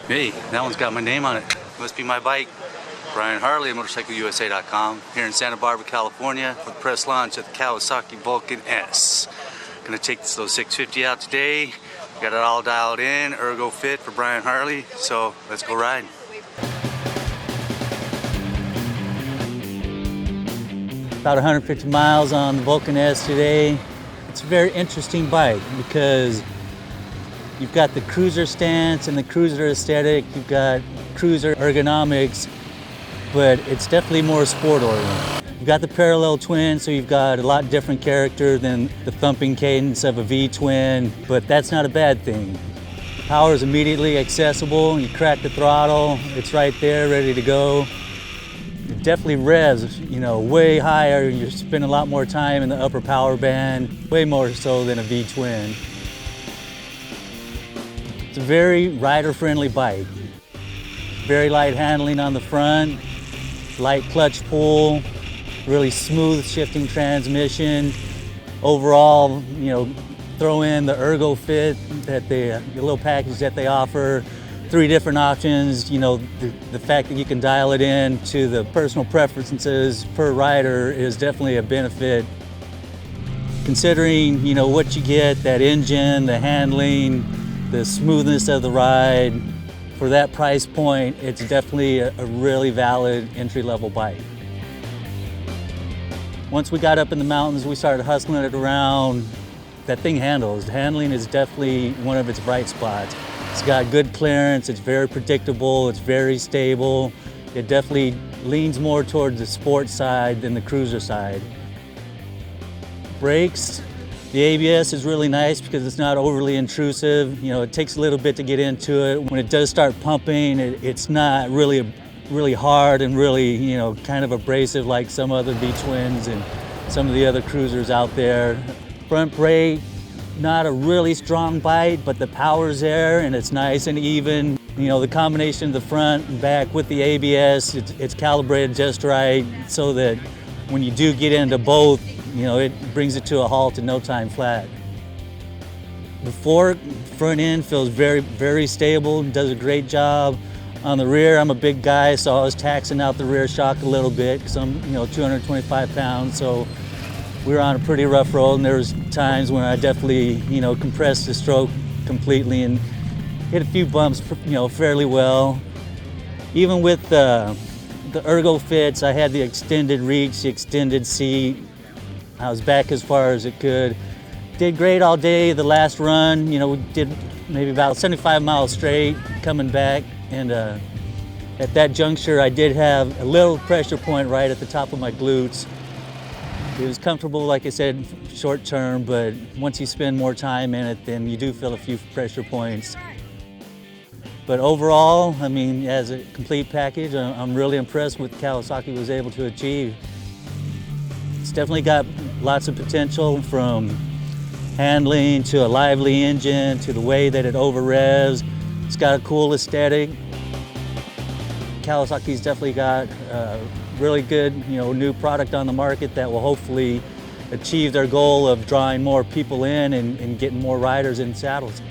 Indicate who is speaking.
Speaker 1: Hey, that one's got my name on it. Must be my bike. Brian Harley at MotoUSA.com here in Santa Barbara, California for the press launch of the Kawasaki Vulcan S. Gonna take this little 650 out today. Got it all dialed in, Ergo-Fit for Brian Harley. So let's go ride. About 150 miles on the Vulcan S today. It's a very interesting bike because you've got the cruiser stance and the cruiser aesthetic, you've got cruiser ergonomics, but it's definitely more sport oriented. You've got the parallel twin, so you've got a lot different character than the thumping cadence of a V-twin, but that's not a bad thing. Power is immediately accessible. You crack the throttle, it's right there, ready to go. It definitely revs, way higher. You're spending a lot more time in the upper power band, way more so than a V-twin. It's a very rider-friendly bike. Very light handling on the front, light clutch pull, really smooth shifting transmission. Overall, throw in the Ergo-Fit, the little package that they offer, 3 different options. The fact that you can dial it in to the personal preferences per rider is definitely a benefit. Considering, what you get, that engine, the handling, the smoothness of the ride, for that price point, it's definitely a really valid entry-level bike. Once we got up in the mountains, we started hustling it around. That thing handles. Handling is definitely one of its bright spots. It's got good clearance, it's very predictable, it's very stable. It definitely leans more towards the sport side than the cruiser side. Brakes. The ABS is really nice because it's not overly intrusive. It takes a little bit to get into it. When it does start pumping, it's not really hard and really, kind of abrasive like some other V-twins and some of the other cruisers out there. Front brake, not a really strong bite, but the power's there and it's nice and even. The combination of the front and back with the ABS, it's calibrated just right so that when you do get into both, it brings it to a halt in no time flat. The fork front end feels very, very stable, does a great job. On the rear, I'm a big guy, so I was taxing out the rear shock a little bit because I'm, 225 pounds, so we were on a pretty rough road, and there was times when I definitely, compressed the stroke completely and hit a few bumps, fairly well. Even with the Ergo-Fits, I had the extended reach, the extended seat. I was back as far as it could. Did great all day. The last run, we did maybe about 75 miles straight coming back. And at that juncture, I did have a little pressure point right at the top of my glutes. It was comfortable, like I said, short term, but once you spend more time in it, then you do feel a few pressure points. But overall, as a complete package, I'm really impressed with what Kawasaki was able to achieve. It's definitely got lots of potential, from handling to a lively engine to the way that it over revs. It's got a cool aesthetic. Kawasaki's definitely got a really good, new product on the market that will hopefully achieve their goal of drawing more people in and getting more riders in saddles.